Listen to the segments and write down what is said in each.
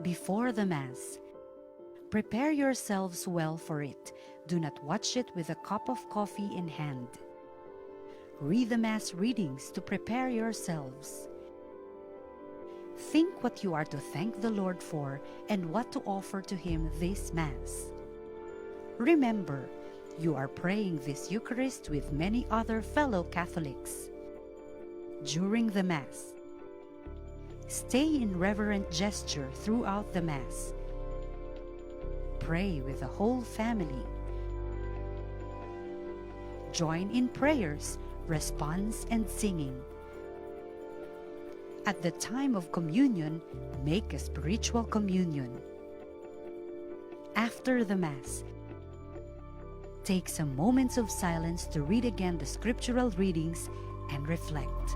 Before the Mass, prepare yourselves well for it. Do not watch it with a cup of coffee in hand. Read the Mass readings to prepare yourselves. Think what you are to thank the Lord for and what to offer to Him this Mass. Remember, you are praying this Eucharist with many other fellow Catholics. During the Mass, stay in reverent gesture throughout the Mass. Pray with the whole family. Join in prayers, response, and singing. At the time of communion, make a spiritual communion. After the Mass, take some moments of silence to read again the scriptural readings and reflect.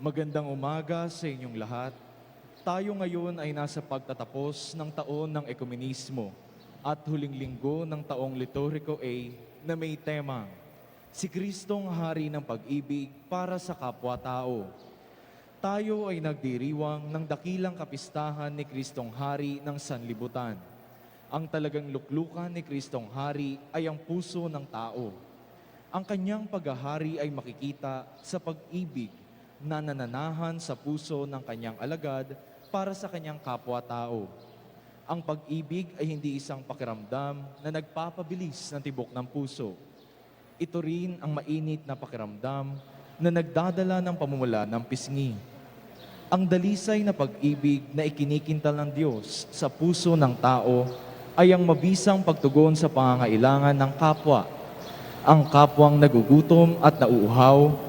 Magandang umaga sa inyong lahat. Tayo ngayon ay nasa pagtatapos ng taon ng ekumenismo at huling linggo ng taong liturhiko A na may temang Si Kristong Hari ng Pag-ibig para sa kapwa-tao. Tayo ay nagdiriwang ng dakilang kapistahan ni Kristong Hari ng Sanlibutan. Ang talagang luklukan ni Kristong Hari ay ang puso ng tao. Ang kanyang paghahari ay makikita sa pag-ibig na nananahan sa puso ng kanyang alagad para sa kanyang kapwa-tao. Ang pag-ibig ay hindi isang pakiramdam na nagpapabilis ng tibok ng puso. Ito rin ang mainit na pakiramdam na nagdadala ng pamumula ng pisngi. Ang dalisay na pag-ibig na ikinikintal ng Diyos sa puso ng tao ay ang mabisang pagtugon sa pangangailangan ng kapwa. Ang kapwang nagugutom at nauuhaw,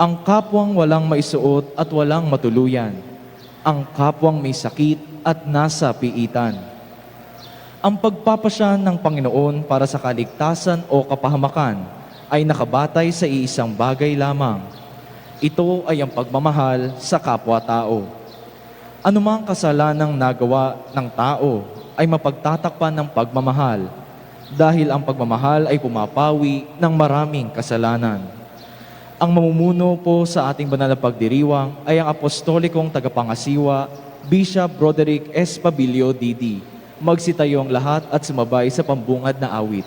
ang kapwang walang maisuot at walang matuluyan, ang kapwang may sakit at nasa piitan. Ang pagpapasya ng Panginoon para sa kaligtasan o kapahamakan ay nakabatay sa iisang bagay lamang. Ito ay ang pagmamahal sa kapwa-tao. Anumang kasalanang nagawa ng tao ay mapagtatakpan ng pagmamahal dahil ang pagmamahal ay pumapawi ng maraming kasalanan. Ang mamumuno po sa ating banal na pagdiriwang ay ang apostolikong tagapangasiwa, Bishop Roderick S. Pabilio, D.D. Magsitayo ang lahat at sumabay sa pambungad na awit.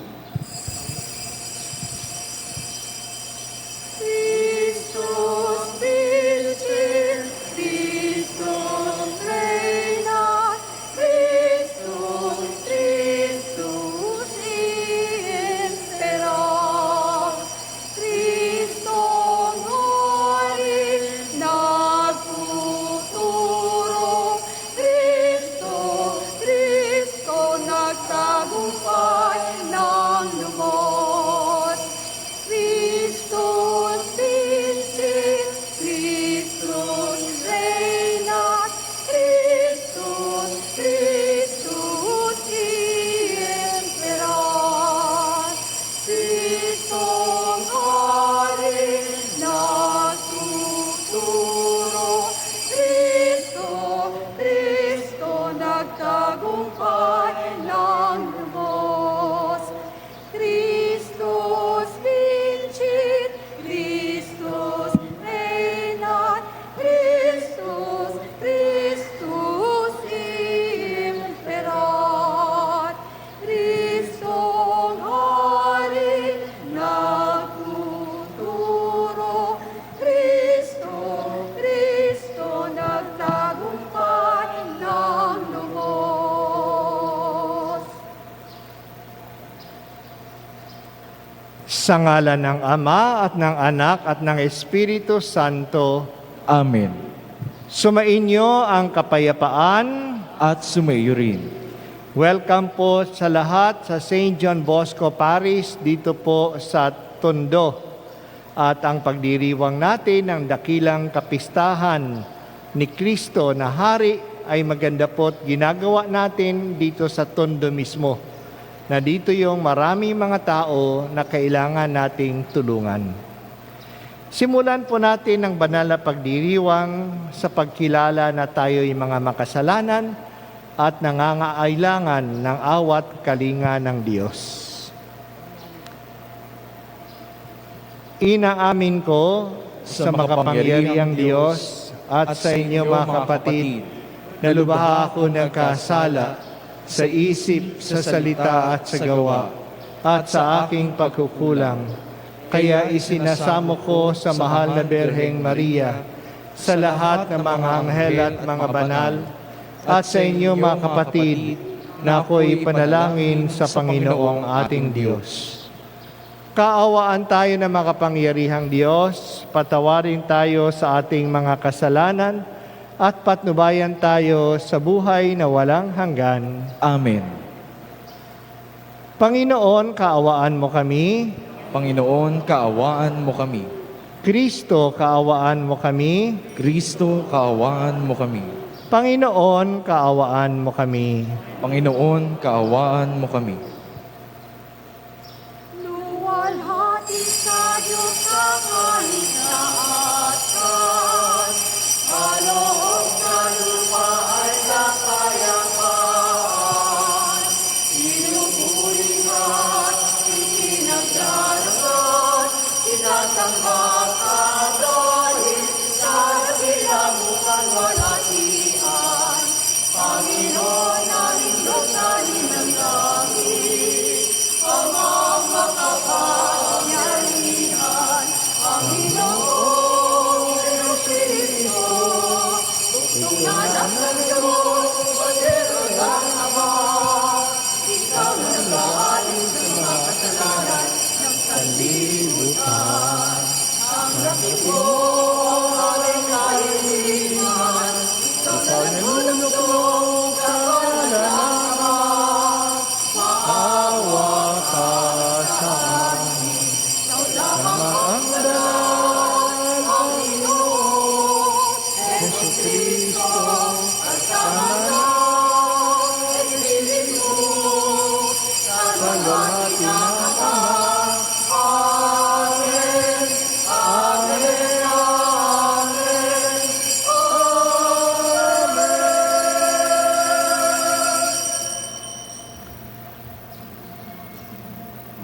Sa ngalan ng Ama at ng Anak at ng Espiritu Santo. Amen. Sumainyo ang kapayapaan. At sumayo rin. Welcome po sa lahat sa St. John Bosco Parish dito po sa Tondo. At ang pagdiriwang natin ng dakilang kapistahan ni Kristo na Hari ay maganda po't ginagawa natin dito sa Tondo mismo. Na dito yung marami mga tao na kailangan nating tulungan. Simulan po natin ang banal na pagdiriwang sa pagkilala na tayo'y mga makasalanan at nangangailangan ng awat kalinga ng Diyos. Inaamin ko sa makapangyarihang Diyos at sa inyo mga kapatid na lubha ako ng kasala sa isip, sa salita at sa gawa, at sa aking pagkukulang. Kaya isinasamo ko sa mahal na Birheng Maria, sa lahat ng mga anghel at mga banal, at sa inyo mga kapatid, na ako'y panalangin sa Panginoong ating Diyos. Kaawaan tayo ng makapangyarihang Diyos, patawarin tayo sa ating mga kasalanan, at patnubayan tayo sa buhay na walang hanggan. Amen. Panginoon, kaawaan mo kami. Panginoon, kaawaan mo kami. Kristo, kaawaan mo kami. Kristo, kaawaan mo kami. Panginoon, kaawaan mo kami. Panginoon, kaawaan mo kami. Luwalhati sa Diyos ang kaligtasan.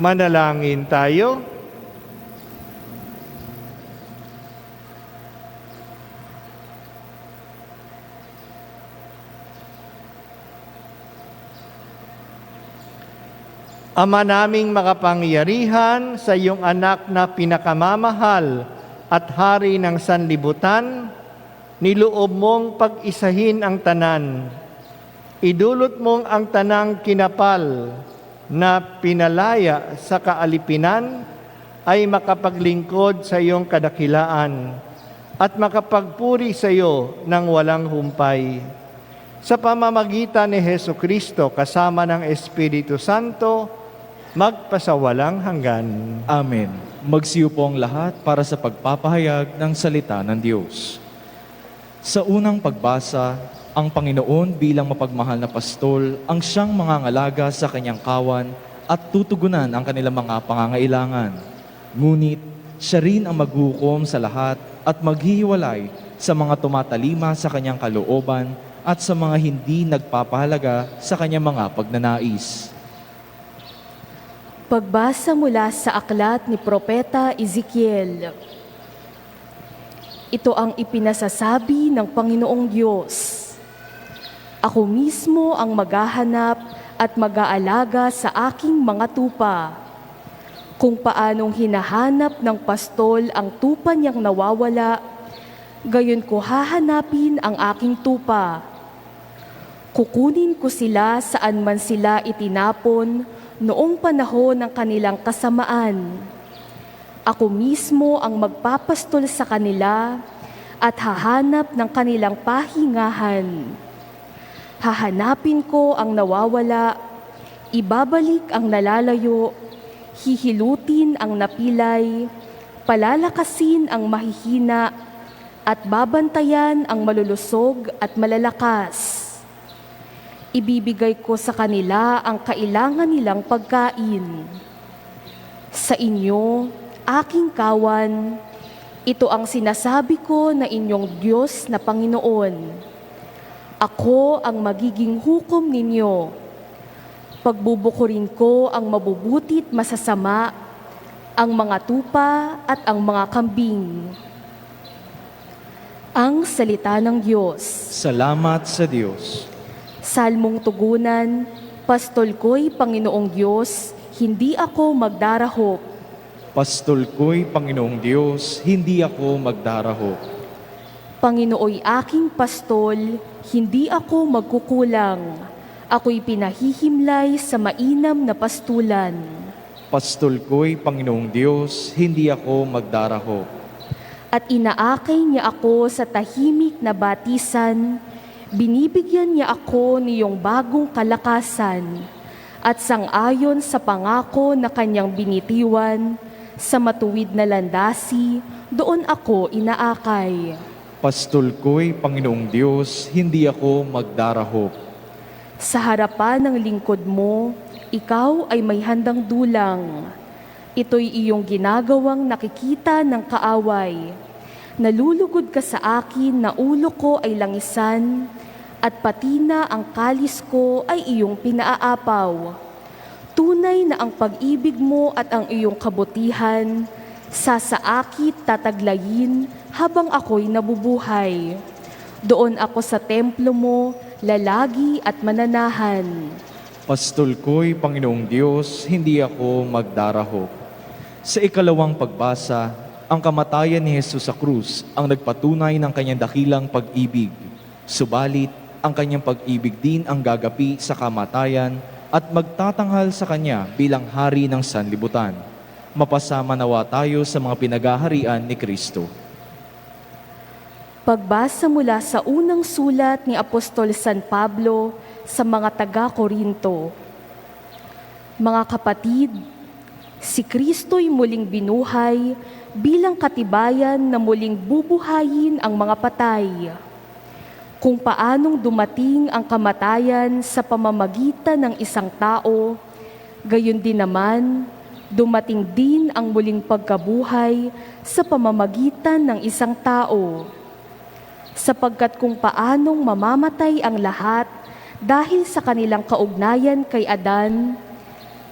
Manalangin tayo. Ama naming makapangyarihan, sa iyong anak na pinakamamahal at hari ng sanlibutan, niloob mong pag-isahin ang tanan. Idulot mong ang tanang kinapal na pinalaya sa kaalipinan ay makapaglingkod sa iyong kadakilaan at makapagpuri sa iyo ng walang humpay. Sa pamamagitan ni Hesukristo kasama ng Espiritu Santo, magpasawalang hanggan. Amen. Magsiyo po ang lahat para sa pagpapahayag ng salita ng Diyos. Sa unang pagbasa, ang Panginoon bilang mapagmahal na pastol ang siyang mangangalaga sa kanyang kawan at tutugunan ang kanilang mga pangangailangan. Ngunit siya rin ang maghukom sa lahat at maghihiwalay sa mga tumatalima sa kanyang kalooban at sa mga hindi nagpapahalaga sa kanyang mga pagnanais. Pagbasa mula sa aklat ni Propeta Ezekiel. Ito ang ipinasasabi ng Panginoong Diyos. Ako mismo ang maghahanap at mag-aalaga sa aking mga tupa. Kung paanong hinahanap ng pastol ang tupa niyang nawawala, gayon ko hahanapin ang aking tupa. Kukunin ko sila saan man sila itinapon noong panahon ng kanilang kasamaan. Ako mismo ang magpapastol sa kanila at hahanap ng kanilang pahingahan. Hahanapin ko ang nawawala, ibabalik ang nalalayo, hihilutin ang napilay, palalakasin ang mahihina, at babantayan ang malulusog at malalakas. Ibibigay ko sa kanila ang kailangan nilang pagkain. Sa inyo, aking kawan, ito ang sinasabi ko na inyong Diyos na Panginoon. Ako ang magiging hukom ninyo. Pagbubukurin ko ang mabubutit masasama, ang mga tupa at ang mga kambing. Ang salita ng Diyos. Salamat sa Diyos. Salmong tugunan, pastol ko'y Panginoong Diyos, hindi ako magdarahop. Pastol ko'y Panginoong Diyos, hindi ako magdarahop. Panginooy aking pastol, hindi ako magkukulang. Ako'y pinahihimlay sa mainam na pastulan. Pastol ko'y Panginoong Diyos, hindi ako magdarahop. At inaakay niya ako sa tahimik na batisan, binibigyan niya ako niyong bagong kalakasan, at sang-ayon sa pangako na kanyang binitiwan, sa matuwid na landasi, doon ako inaakay. Pastol ko'y Panginoong Diyos, hindi ako magdarahop. Sa harapan ng lingkod mo, ikaw ay may handang dulang. Ito'y iyong ginagawang nakikita ng kaaway. Nalulugod ka sa akin na ulo ko ay langisan, at pati na ang kalis ko ay iyong pinaapaw. Tunay na ang pag-ibig mo at ang iyong kabutihan, sasaakit tataglayin habang ako'y nabubuhay. Doon ako sa templo mo, lalagi at mananahan. Pastol ko'y Panginoong Diyos, hindi ako magdarahop. Sa ikalawang pagbasa, ang kamatayan ni Jesus sa krus ang nagpatunay ng kanyang dakilang pag-ibig. Subalit, ang kanyang pag-ibig din ang gagapi sa kamatayan at magtatanghal sa kanya bilang hari ng sanlibutan. Mapasama nawa tayo sa mga pinagaharian ni Kristo. Pagbasa mula sa unang sulat ni Apostol San Pablo sa mga taga-Korinto. Mga kapatid, si Kristo'y muling binuhay bilang katibayan na muling bubuhayin ang mga patay. Kung paanong dumating ang kamatayan sa pamamagitan ng isang tao, Gayon din naman, dumating din ang muling pagkabuhay sa pamamagitan ng isang tao. Sapagkat kung paanong mamamatay ang lahat dahil sa kanilang kaugnayan kay Adan,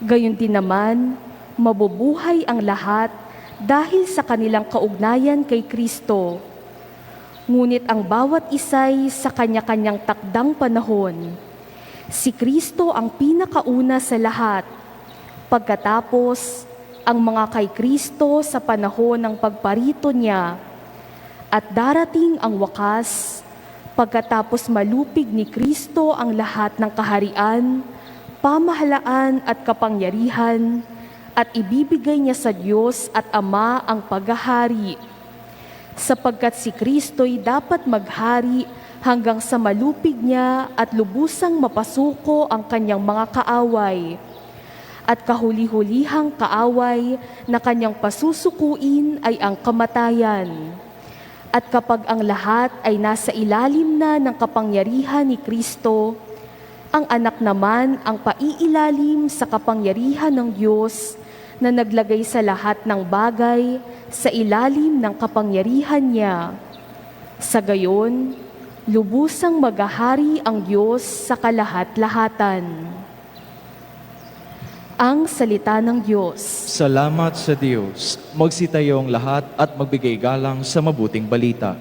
gayon din naman mabubuhay ang lahat dahil sa kanilang kaugnayan kay Kristo. Ngunit ang bawat isa'y sa kanya-kanyang takdang panahon. Si Kristo ang pinakauna sa lahat. Pagkatapos, ang mga kay Kristo sa panahon ng pagparito niya. At darating ang wakas, pagkatapos malupig ni Kristo ang lahat ng kaharian, pamahalaan at kapangyarihan, at ibibigay niya sa Diyos at Ama ang paghahari. Sapagkat si Kristo'y dapat maghari hanggang sa malupig niya at lubusang mapasuko ang kanyang mga kaaway. At kahuli-hulihang kaaway na kanyang pasusukuin ay ang kamatayan. At kapag ang lahat ay nasa ilalim na ng kapangyarihan ni Kristo, ang anak naman ang paiilalim sa kapangyarihan ng Diyos na naglagay sa lahat ng bagay sa ilalim ng kapangyarihan niya. Sa gayon, lubusang maghahari ang Diyos sa kalahat-lahatan. Ang salita ng Diyos. Salamat sa Diyos. Magsitayong lahat at magbigay galang sa mabuting balita.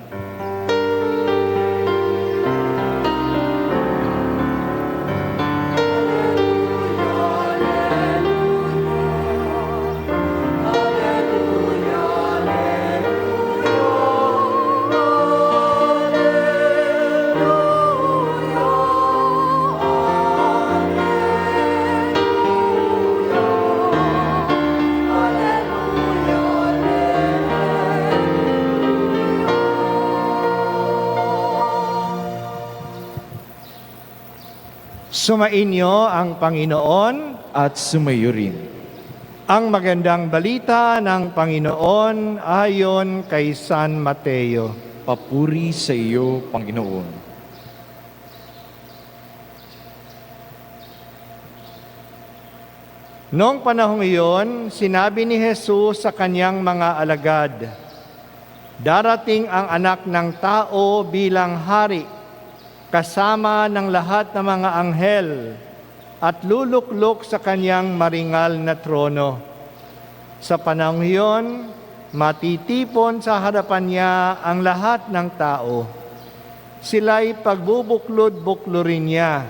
Sumainyo ang Panginoon. At sumayo rin. Ang magandang balita ng Panginoon ayon kay San Mateo. Papuri sa iyo, Panginoon. Noong panahong iyon, sinabi ni Jesus sa kanyang mga alagad, "Darating ang anak ng tao bilang hari, kasama ng lahat ng mga anghel, at luluklok sa kanyang maringal na trono. Sa panahong iyon, matitipon sa harapan niya ang lahat ng tao. Sila'y pagbubuklod-buklurin niya,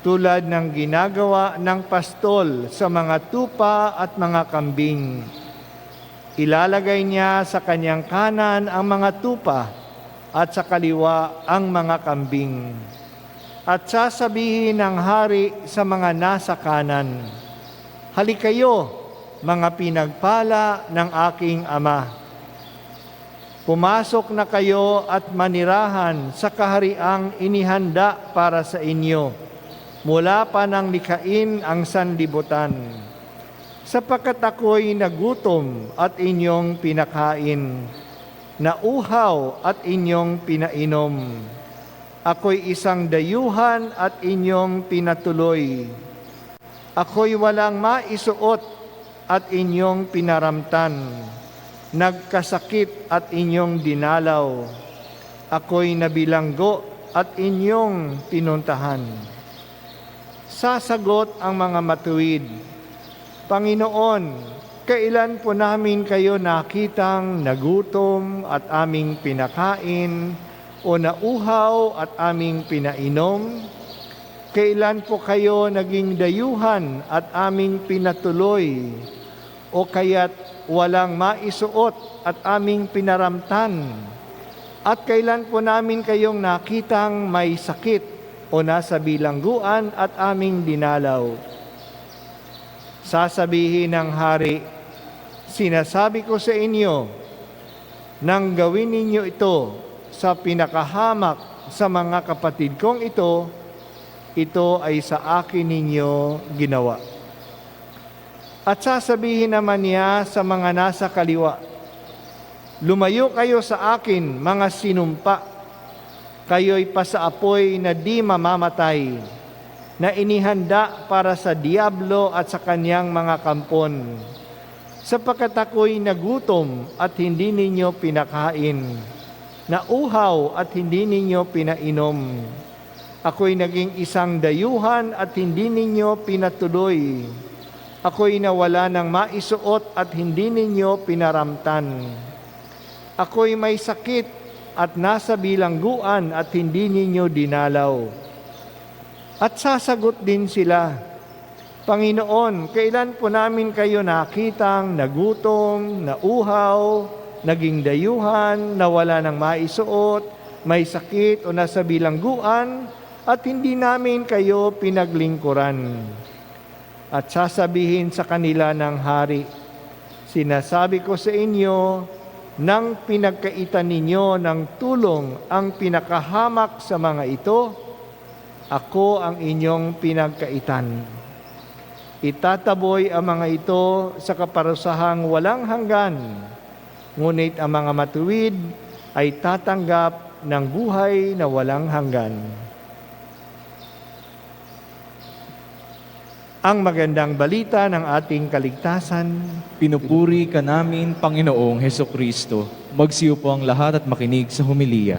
tulad ng ginagawa ng pastol sa mga tupa at mga kambing. Ilalagay niya sa kanyang kanan ang mga tupa at sa kaliwa ang mga kambing. At sasabihin ng hari sa mga nasa kanan, "Halikayo, mga pinagpala ng aking Ama. Pumasok na kayo at manirahan sa kahariang inihanda para sa inyo, mula pa nang likhain ang sanlibutan. Sapagkat ako'y nagutom at inyong pinakain, nauhaw at inyong pinainom. Ako'y isang dayuhan at inyong pinatuloy. Ako'y walang maisuot at inyong pinaramtan, nagkasakit at inyong dinalaw. Ako'y nabilanggo at inyong pinuntahan." Sasagot ang mga matuwid, "Panginoon, kailan po namin kayo nakitang nagutom at aming pinakain, o nauhaw at aming pinainom? Kailan po kayo naging dayuhan at aming pinatuloy, o kaya't walang maisuot at aming pinaramtan? At kailan po namin kayong nakitang may sakit o nasa bilangguan at aming dinalaw?" Sasabihin ng hari, "Sinasabi ko sa inyo, nang gawin ninyo ito sa pinakahamak sa mga kapatid kong ito, ito ay sa akin ninyo ginawa." At sasabihin naman niya sa mga nasa kaliwa, "Lumayo kayo sa akin, mga sinumpa. Kayo'y pasaapoy na di mamamatay. na inihanda para sa diablo at sa kanyang mga kampon. Sapagkat ako'y nagutom at hindi ninyo pinakain, nauhaw at hindi ninyo pinainom. Ako'y naging isang dayuhan at hindi ninyo pinatuloy. Ako'y nawala ng maisuot at hindi ninyo pinaramtan. Ako'y may sakit at nasa bilangguan at hindi ninyo dinalaw. At sasagot din sila, Panginoon, kailan po namin kayo nakitang nagutom, nauhaw, naging dayuhan, nawala ng maisuot, may sakit o nasa bilangguan, at hindi namin kayo pinaglingkuran. At sasabihin sa kanila ng hari, sinasabi ko sa inyo, nang pinagkaitan ninyo ng tulong ang pinakahamak sa mga ito, ako ang inyong pinagkaitan. Itataboy ang mga ito sa kaparusahang walang hanggan, ngunit ang mga matuwid ay tatanggap ng buhay na walang hanggan. Ang magandang balita ng ating kaligtasan. Pinupuri ka namin, Panginoong Hesukristo. Magsiyo po ang lahat at makinig sa homilya.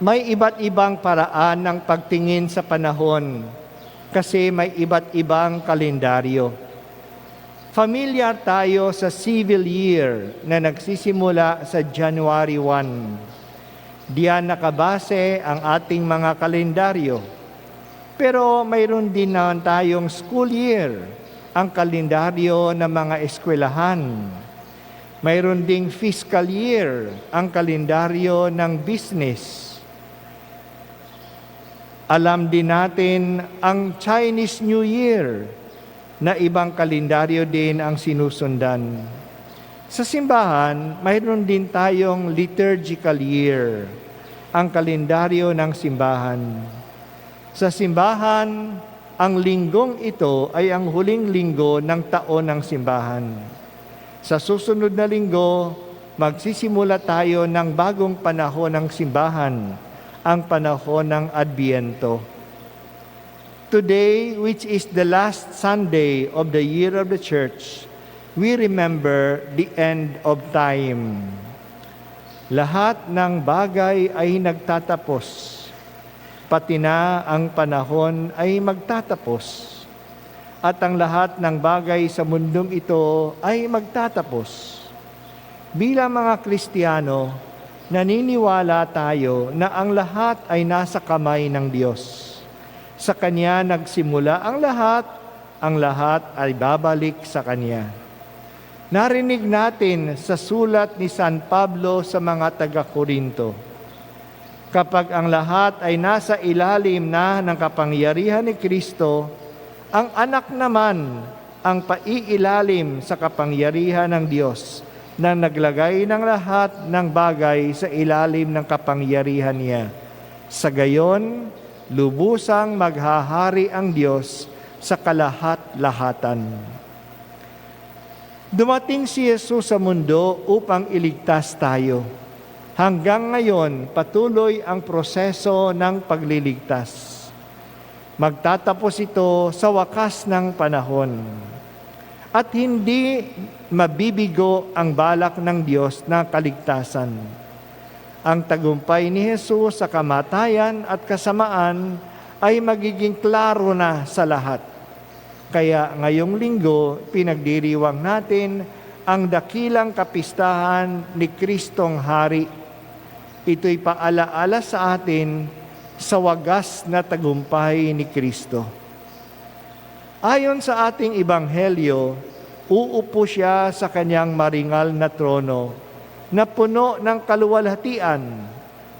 May iba't ibang paraan ng pagtingin sa panahon kasi may iba't ibang kalendaryo. Familiar tayo sa civil year na nagsisimula sa January 1. Diyan nakabase ang ating mga kalendaryo. Pero mayroon din naman tayong school year, ang kalendaryo ng mga eskwelahan. Mayroon ding fiscal year, ang kalendaryo ng business. Alam din natin ang Chinese New Year na ibang kalendaryo din ang sinusundan. Sa simbahan, mayroon din tayong liturgical year, ang kalendaryo ng simbahan. Sa simbahan, ang linggong ito ay ang huling linggo ng taon ng simbahan. Sa susunod na linggo, magsisimula tayo ng bagong panahon ng simbahan, ang panahon ng Adbyento. Today, which is the last Sunday of the year of the Church, we remember the end of time. Lahat ng bagay ay nagtatapos, pati na ang panahon ay magtatapos. At ang lahat ng bagay sa mundong ito ay magtatapos. Bilang mga Kristiyano, naniniwala tayo na ang lahat ay nasa kamay ng Diyos. Sa Kanya nagsimula ang lahat ay babalik sa Kanya. Narinig natin sa sulat ni San Pablo sa mga taga-Korinto, kapag ang lahat ay nasa ilalim na ng kapangyarihan ni Kristo, ang anak naman ang paiilalim sa kapangyarihan ng Diyos, na naglagay ng lahat ng bagay sa ilalim ng kapangyarihan niya. Sa gayon, lubusang maghahari ang Diyos sa kalahat-lahatan. Dumating si Jesus sa mundo upang iligtas tayo. Hanggang ngayon, patuloy ang proseso ng pagliligtas. Magtatapos ito sa wakas ng panahon. At hindi mabibigo ang balak ng Diyos na kaligtasan. Ang tagumpay ni Jesus sa kamatayan at kasamaan ay magiging klaro na sa lahat. Kaya ngayong linggo, pinagdiriwang natin ang dakilang kapistahan ni Kristong Hari. Ito'y paalaala sa atin sa wagas na tagumpay ni Kristo. Ayon sa ating ebanghelyo, uupo siya sa kanyang maringal na trono na puno ng kaluwalhatian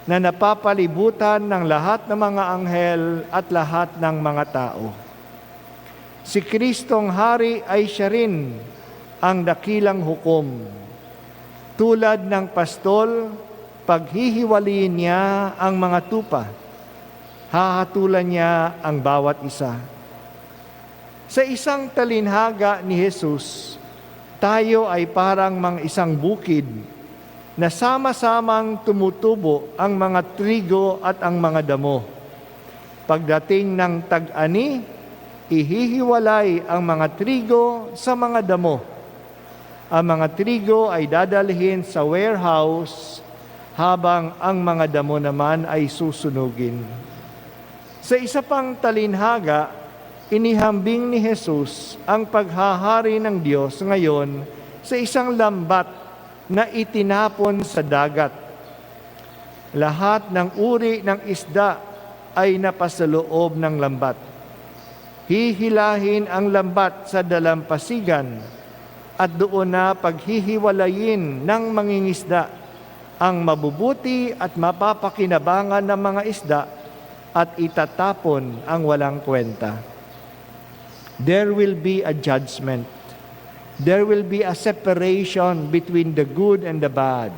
na napapalibutan ng lahat ng mga anghel at lahat ng mga tao. Si Kristong Hari ay siya rin ang dakilang hukom. Tulad ng pastol, paghihiwalayin niya ang mga tupa. Hahatulan niya ang bawat isa. Sa isang talinhaga ni Jesus, tayo ay parang isang bukid na sama-samang tumutubo ang mga trigo at ang mga damo. Pagdating ng tag-ani, ihihiwalay ang mga trigo sa mga damo. Ang mga trigo ay dadalhin sa warehouse habang ang mga damo naman ay susunugin. Sa isa pang talinhaga, inihambing ni Jesus ang paghahari ng Diyos ngayon sa isang lambat na itinapon sa dagat. Lahat ng uri ng isda ay napasaloob ng lambat. Hihilahin ang lambat sa dalampasigan at doon na paghihiwalayin ng mangingisda ang mabubuti at mapapakinabangan ng mga isda at itatapon ang walang kwenta. There will be a judgment. There will be a separation between the good and the bad.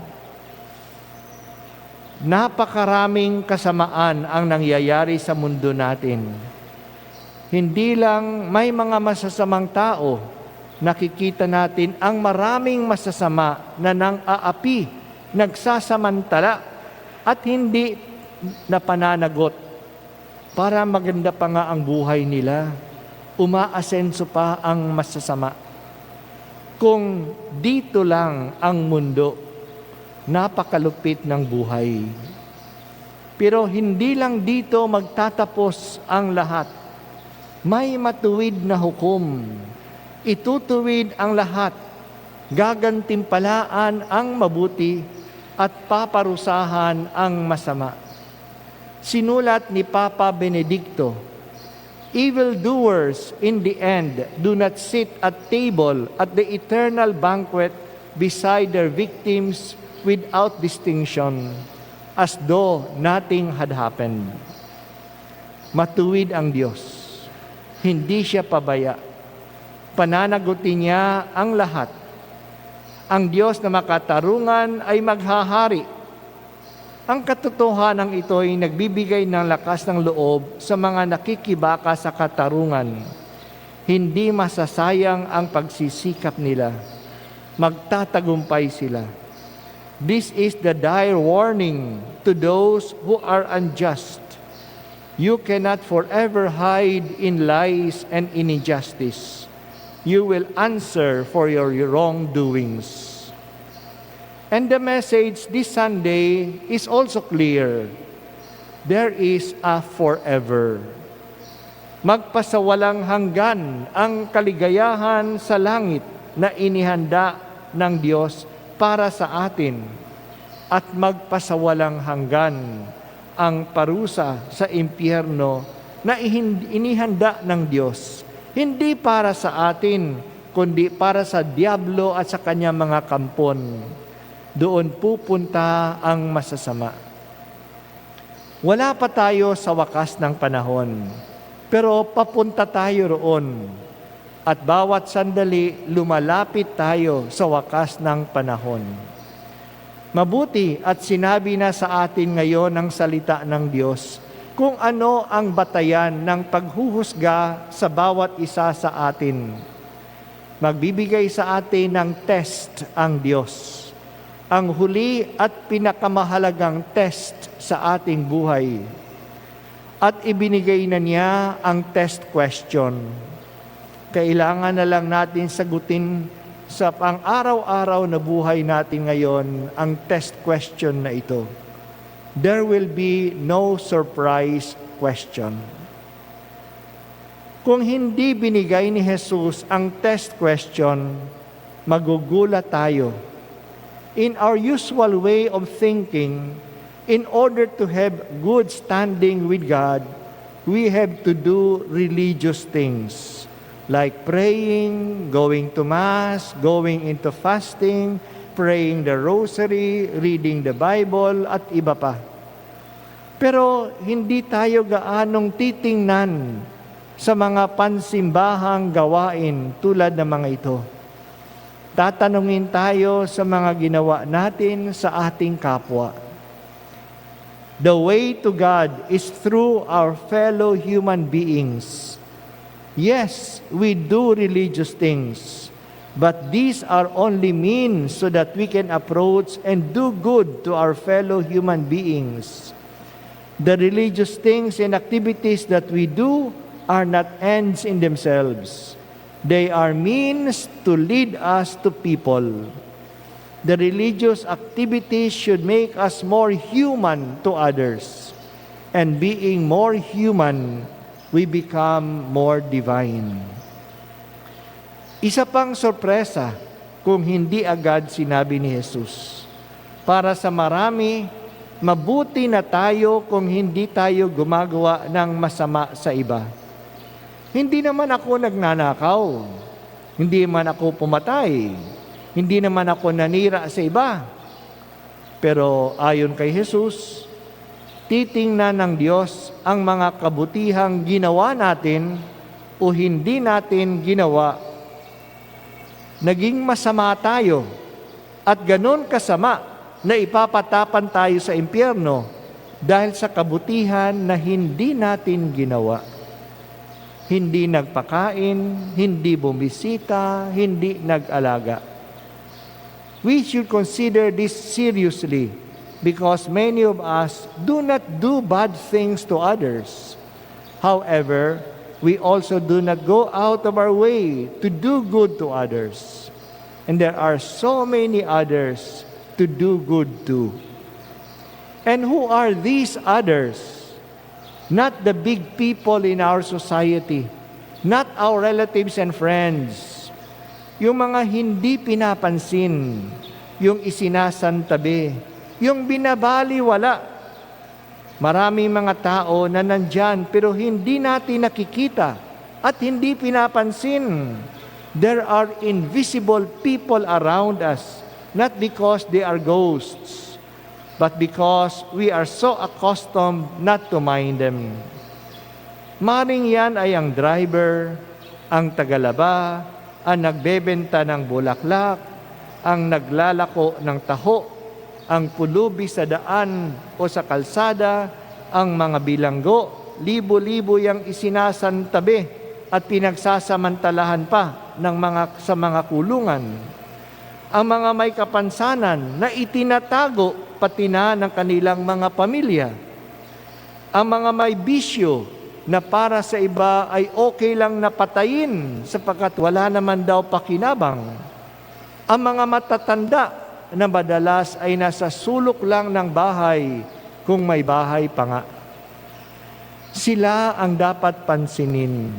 Napakaraming kasamaan ang nangyayari sa mundo natin. Hindi lang may mga masasamang tao, nakikita natin ang maraming masasama na nang-aapi, nagsasamantala at hindi napananagot para maganda pa nga ang buhay nila. Umaasenso pa ang masasama. Kung dito lang ang mundo, napakalupit ng buhay. Pero hindi lang dito magtatapos ang lahat. May matuwid na hukom. Itutuwid ang lahat. Gagantimpalaan ang mabuti at paparusahan ang masama. Sinulat ni Papa Benedicto, evildoers in the end do not sit at table at the eternal banquet beside their victims without distinction, as though nothing had happened. Matuwid ang Diyos. Hindi siya pabaya. Pananagutin niya ang lahat. Ang Diyos na makatarungan ay maghahari. Ang katotohanan ito ay nagbibigay ng lakas ng loob sa mga nakikibaka sa katarungan. Hindi masasayang ang pagsisikap nila. Magtatagumpay sila. This is the dire warning to those who are unjust. You cannot forever hide in lies and in injustice. You will answer for your wrongdoings. And the message this Sunday is also clear. There is a forever. Magpasawalang hanggan ang kaligayahan sa langit na inihanda ng Diyos para sa atin at magpasawalang hanggan ang parusa sa impyerno na inihanda ng Diyos. Hindi para sa atin, kundi para sa diablo at sa kanyang mga kampon. Doon pupunta ang masasama. Wala pa tayo sa wakas ng panahon, pero papunta tayo roon. At bawat sandali, lumalapit tayo sa wakas ng panahon. Mabuti at sinabi na sa atin ngayon ng salita ng Diyos kung ano ang batayan ng paghuhusga sa bawat isa sa atin. Magbibigay sa atin ng test ang Diyos. Ang huli at pinakamahalagang test sa ating buhay. At ibinigay na niya ang test question. Kailangan na lang natin sagutin sa pang-araw-araw na buhay natin ngayon ang test question na ito. There will be no surprise question. Kung hindi binigay ni Jesus ang test question, magugulat tayo. In our usual way of thinking, in order to have good standing with God, we have to do religious things like praying, going to Mass, going into fasting, praying the rosary, reading the Bible, at iba pa. Pero hindi tayo gaanong titingnan sa mga pansimbahang gawain tulad ng mga ito. Tatanungin tayo sa mga ginawa natin sa ating kapwa. The way to God is through our fellow human beings. Yes, we do religious things, but these are only means so that we can approach and do good to our fellow human beings. The religious things and activities that we do are not ends in themselves. They are means to lead us to people. The religious activities should make us more human to others. And being more human, we become more divine. Isa pang sorpresa kung hindi agad sinabi ni Jesus. Para sa marami, mabuti na tayo kung hindi tayo gumagawa ng masama sa iba. Hindi naman ako nagnanakaw. Hindi man ako pumatay. Hindi naman ako nanira sa iba. Pero ayon kay Jesus, titingnan ng Diyos ang mga kabutihang ginawa natin o hindi natin ginawa. Naging masama tayo at ganon kasama na ipapatapan tayo sa impyerno dahil sa kabutihan na hindi natin ginawa. Hindi nagpakain, hindi bumisita, hindi nag-alaga. We should consider this seriously because many of us do not do bad things to others. However, we also do not go out of our way to do good to others. And there are so many others to do good to. And who are these others? Not the big people in our society, not our relatives and friends. Yung mga hindi pinapansin, yung isinasantabi, yung binabaliwala. Maraming mga tao na nandyan pero hindi natin nakikita at hindi pinapansin. There are invisible people around us, not because they are ghosts, but because we are so accustomed not to mind them. Maring yan ay ang driver, ang tagalaba, ang nagbebenta ng bulaklak, ang naglalako ng taho, ang pulubi sa daan o sa kalsada, ang mga bilanggo, libo-libo yang isinasantabi at pinagsasamantalahan pa sa mga kulungan. Ang mga may kapansanan na itinatago pati na ng kanilang mga pamilya. Ang mga may bisyo na para sa iba ay okay lang na patayin sapagkat wala naman daw pakinabang. Ang mga matatanda na madalas ay nasa sulok lang ng bahay kung may bahay pa nga. Sila ang dapat pansinin.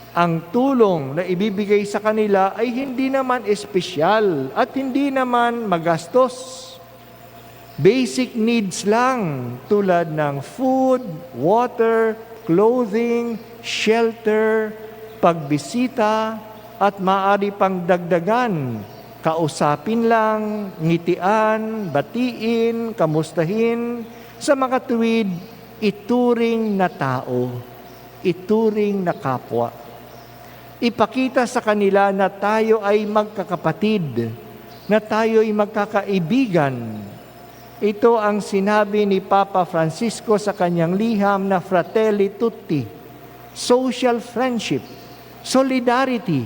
Ang tulong na ibibigay sa kanila ay hindi naman espesyal at hindi naman magastos. Basic needs lang tulad ng food, water, clothing, shelter, pagbisita, at maaari pang dagdagan. Kausapin lang, ngitian, batiin, kamustahin, sa mga tuwid, ituring na tao, ituring na kapwa. Ipakita sa kanila na tayo ay magkakapatid, na tayo ay magkakaibigan. Ito ang sinabi ni Papa Francisco sa kanyang liham na Fratelli Tutti, social friendship, solidarity,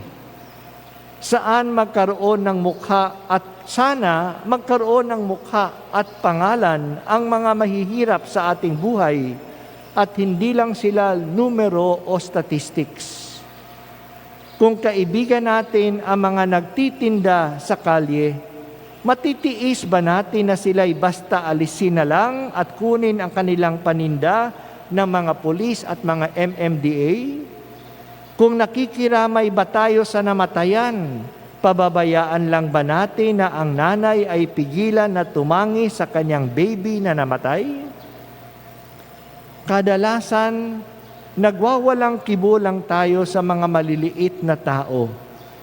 saan magkaroon ng mukha at sana magkaroon ng mukha at pangalan ang mga mahihirap sa ating buhay at hindi lang sila numero o statistics. Kung kaibigan natin ang mga nagtitinda sa kalye, matitiis ba natin na sila'y basta alisin na lang at kunin ang kanilang paninda ng mga pulis at mga MMDA? Kung nakikiramay ba tayo sa namatayan, pababayaan lang ba natin na ang nanay ay pigilan na tumangi sa kanyang baby na namatay? Kadalasan, nagwawalang kibulang tayo sa mga maliliit na tao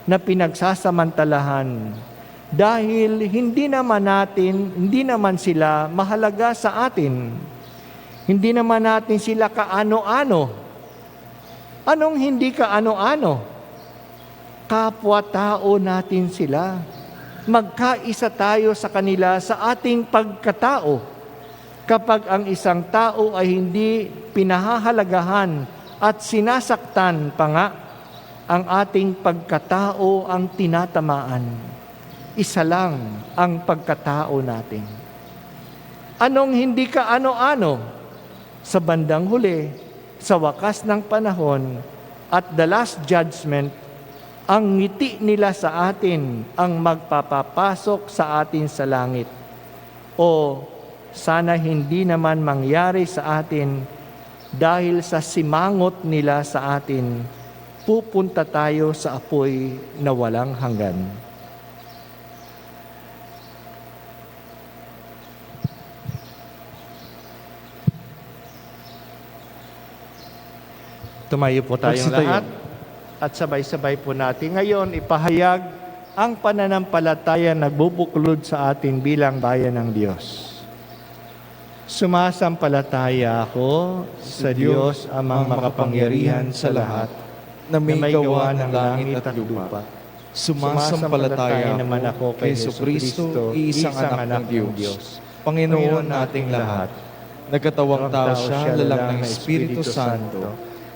na pinagsasamantalahan dahil hindi naman sila mahalaga sa atin. Hindi naman natin sila kaano-ano. Anong hindi kaano-ano? Kapwa-tao natin sila. Magkaisa tayo sa kanila sa ating pagkatao. kapag ang isang tao ay hindi pinahahalagahan at sinasaktan pa nga, ang ating pagkatao ang tinatamaan. Isa lang ang pagkatao natin. Anong hindi ka ano-ano? Sa bandang huli, sa wakas ng panahon at the last judgment, ang ngiti nila sa atin ang magpapapasok sa atin sa langit. O sana hindi naman mangyari sa atin dahil sa simangot nila sa atin, pupunta tayo sa apoy na walang hanggan. Tumayo po tayong Magsitayo. lahat at sabay-sabay po natin ngayon ipahayag ang pananampalataya na nagbubuklod sa atin bilang bayan ng Diyos. Sumasampalataya ako sa Diyos amang makapangyarihan sa lahat na may gawa ng langit at lupa. Sumasampalataya naman ako kay Jesucristo, iisang anak ng Diyos, Panginoon nating lahat. Nagkatawang tao siya, lalang ng Espiritu Santo,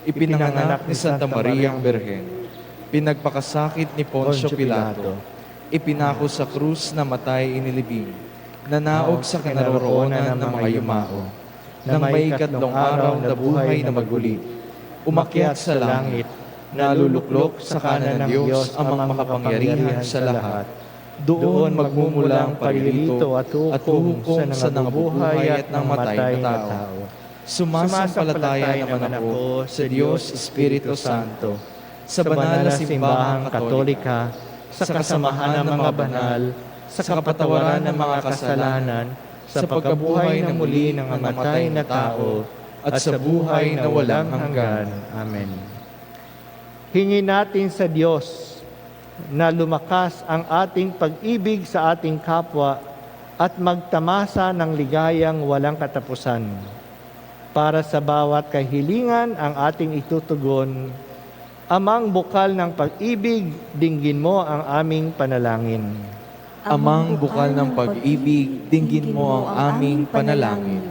ipinanganak ni Santa Mariang Birhen, pinagpakasakit ni Poncio Pilato, ipinako sa krus na matay inilibing, nanaog sa kinaroroonan ng mga yumao, nang may ikatlong araw na buhay na maguli, umakyat sa langit, naluluklok sa kanan ng Diyos ang mga makapangyarihan sa lahat. Doon magmumula ang paglilito at huhukom sa nangabubuhay at ng matay na tao. Sumasampalataya naman ako sa Diyos Espiritu Santo, sa banal na simbahang katolika, sa kasamahan ng mga banal, sa kapatawaran ng mga kasalanan, sa pagkabuhay na muli ng namatay na tao, at sa buhay na walang hanggan. Amen. Hingin natin sa Diyos na lumakas ang ating pag-ibig sa ating kapwa at magtamasa ng ligayang walang katapusan. Para sa bawat kahilingan ang ating itutugon, Amang bukal ng pag-ibig, dinggin mo ang aming panalangin. Amang bukal ng pag-ibig, dinggin mo ang aming panalangin.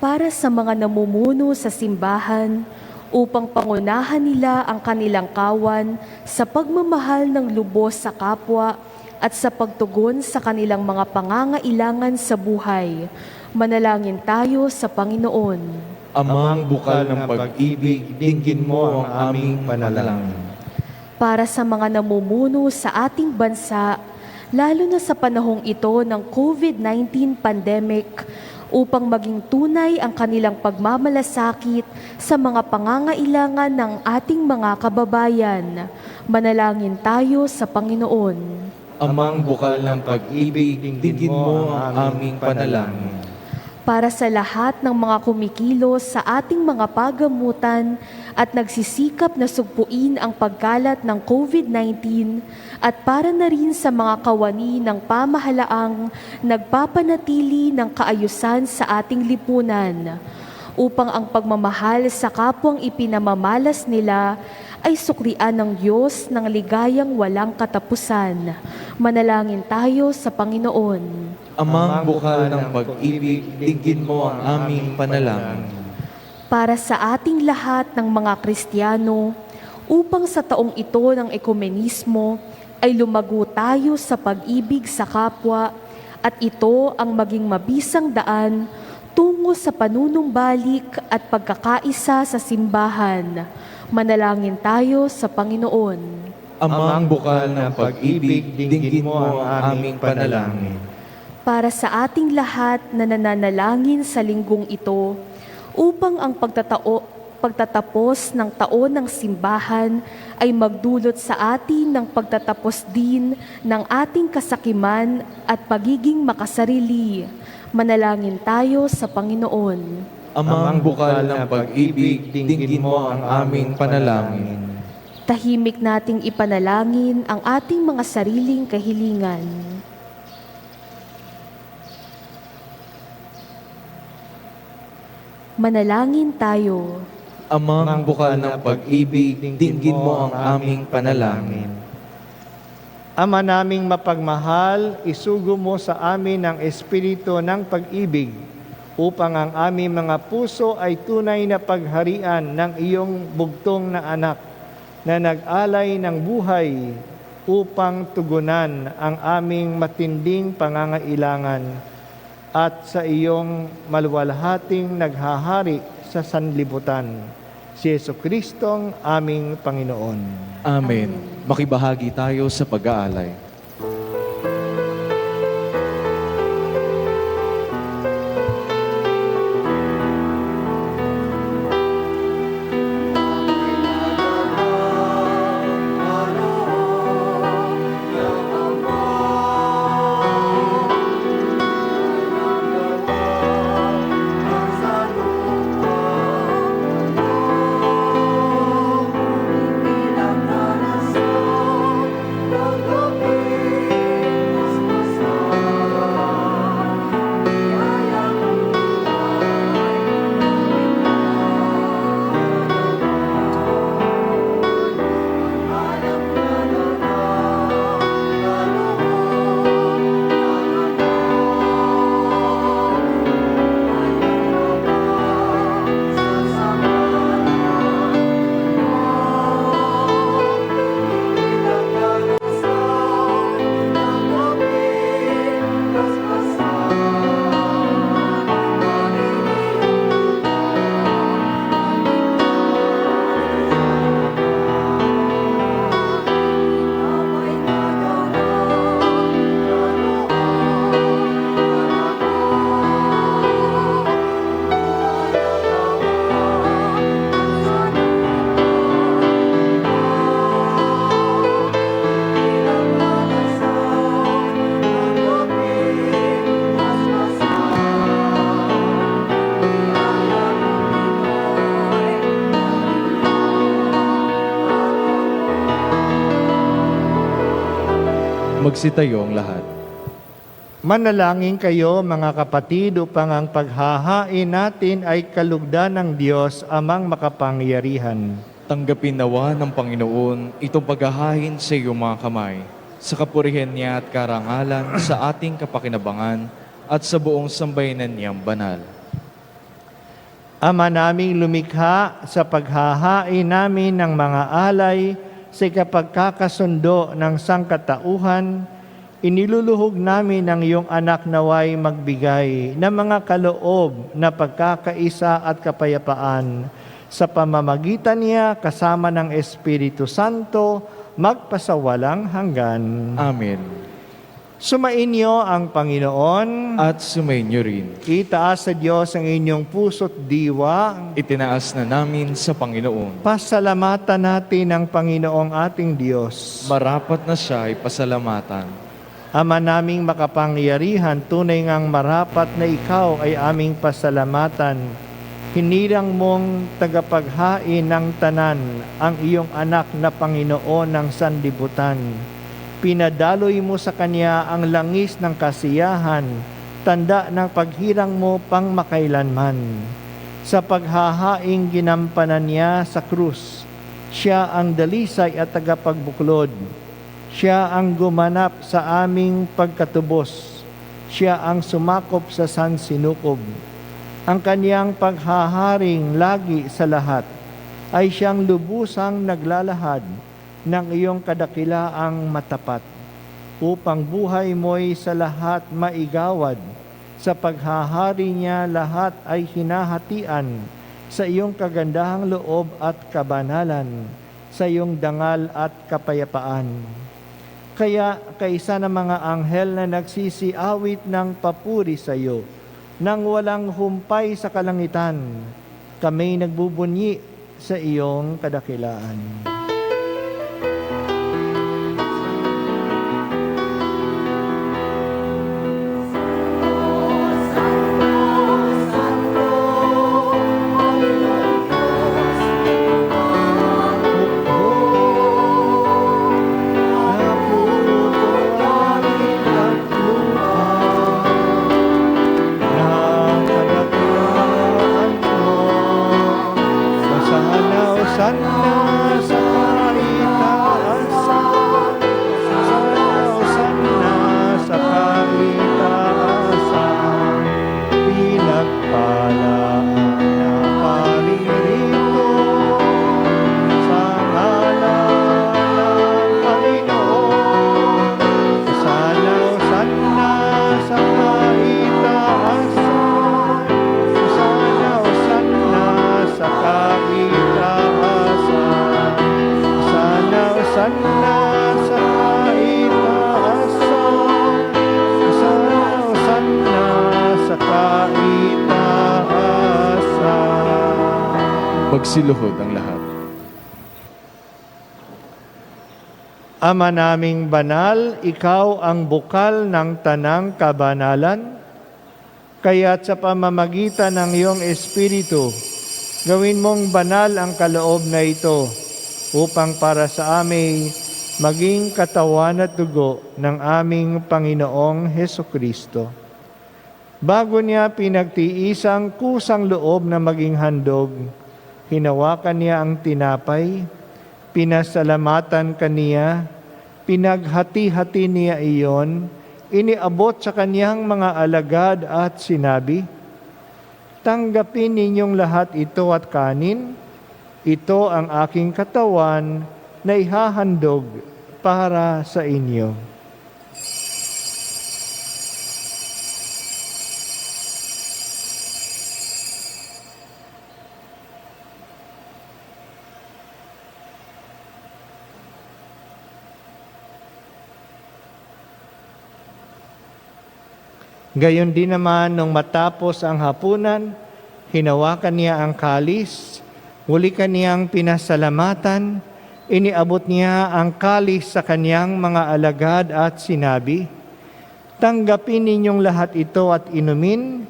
Para sa mga namumuno sa simbahan, upang pangunahan nila ang kanilang kawan sa pagmamahal ng lubos sa kapwa at sa pagtugon sa kanilang mga pangangailangan sa buhay, manalangin tayo sa Panginoon. Amang bukal ng pag-ibig, dinggin mo ang aming panalangin. Para sa mga namumuno sa ating bansa, lalo na sa panahong ito ng COVID-19 pandemic, upang maging tunay ang kanilang pagmamalasakit sa mga pangangailangan ng ating mga kababayan, manalangin tayo sa Panginoon. Amang bukal ng pag-ibig, dinggin mo ang aming panalangin. Para sa lahat ng mga kumikilos sa ating mga pagamutan at nagsisikap na sugpuin ang pagkalat ng COVID-19 at para na rin sa mga kawani ng pamahalaang nagpapanatili ng kaayusan sa ating lipunan, upang ang pagmamahal sa kapwang ipinamamalas nila ay suklian ng Diyos ng ligayang walang katapusan. Manalangin tayo sa Panginoon. Amang bukal ng pag-ibig, dinggin mo ang aming panalangin. Para sa ating lahat ng mga Kristiyano, upang sa taong ito ng ekumenismo ay lumago tayo sa pag-ibig sa kapwa at ito ang maging mabisang daan tungo sa panunumbalik at pagkakaisa sa simbahan. Manalangin tayo sa Panginoon. Amang bukal ng pag-ibig, dinggin mo ang aming panalangin. Para sa ating lahat na nananalangin sa linggong ito, upang ang pagtatapos ng taon ng simbahan ay magdulot sa atin ng pagtatapos din ng ating kasakiman at pagiging makasarili. Manalangin tayo sa Panginoon. Amang bukal ng pag-ibig, dinggin mo ang aming panalangin. Tahimik nating ipanalangin ang ating mga sariling kahilingan. Manalangin tayo. Amang bukal ng pag-ibig, dinggin mo ang aming panalangin. Ama naming mapagmahal, isugo mo sa amin ang espiritu ng pag-ibig upang ang aming mga puso ay tunay na pagharian ng iyong bugtong na anak na nag-alay ng buhay upang tugunan ang aming matinding pangangailangan at sa iyong maluwalhating naghahari sa sanlibutan. Si Jesucristong aming Panginoon. Amen. Makibahagi tayo sa pag-aalay. Magsitayo ang lahat. Manalangin kayo mga kapatid upang ang paghahain natin ay kalugdan ng Diyos amang makapangyarihan. Tanggapin nawa ng Panginoon itong paghahain sa iyong mga kamay, sa kapurihan niya at karangalan sa ating kapakinabangan at sa buong sambayanan niyang banal. Ama naming lumikha, sa paghahain namin ng mga alay sa kapagkakasundo ng sangkatauhan, iniluluhog namin ang iyong anak naway magbigay ng mga kaloob na pagkakaisa at kapayapaan sa pamamagitan niya kasama ng Espiritu Santo magpasawalang hanggan. Amen. Sumainyo ang Panginoon At sumainyo rin. itaas sa Diyos ang inyong puso't diwa. Itinaas na namin sa Panginoon. Pasalamatan natin ang Panginoong ating Diyos. Marapat na siya ay pasalamatan. Ama naming makapangyarihan, tunay ngang marapat na ikaw ay aming pasalamatan. Hinirang mong tagapaghain ng tanan ang iyong anak na Panginoon ng sanlibutan. Pinadaloy mo sa Kanya ang langis ng kasiyahan, tanda ng paghirang mo pang makailanman. Sa paghahaing ginampanan niya sa krus, siya ang dalisay at tagapagbuklod. Siya ang gumanap sa aming pagkatubos. Siya ang sumakop sa sansinukob. Ang Kaniyang paghaharing lagi sa lahat ay siyang lubusang naglalahad ng iyong kadakilaang matapat, upang buhay mo'y sa lahat maigawad. Sa paghahari niya lahat ay hinahatian sa iyong kagandahang loob at kabanalan, sa iyong dangal at kapayapaan. Kaya kaisa ng mga anghel na nagsisiawit ng papuri sa iyo, nang walang humpay sa kalangitan, kami nagbubunyi sa iyong kadakilaan. Sana sa Hosanna sa kaitaasan. Hosanna sa kaitaasan. Magsiluhod ang lahat. Ama naming banal, ikaw ang bukal ng tanang kabanalan. Kaya't sa pamamagitan ng iyong Espiritu, gawin mong banal ang kaloob na ito upang para sa amin maging katawan at dugo ng aming Panginoong Hesukristo. Bago niya pinagtiisang kusang loob na maging handog, hinawakan niya ang tinapay, pinasalamatan kaniya, pinaghati-hati niya iyon, iniabot sa kaniyang mga alagad at sinabi, "Tanggapin ninyong lahat ito at kanin, ito ang aking katawan na ihahandog para sa inyo." Gayon din naman, nung matapos ang hapunan, hinawakan niya ang kalis, muli kaniyang pinasalamatan, iniabot niya ang kalis sa kaniyang mga alagad at sinabi, "Tanggapin ninyong lahat ito at inumin,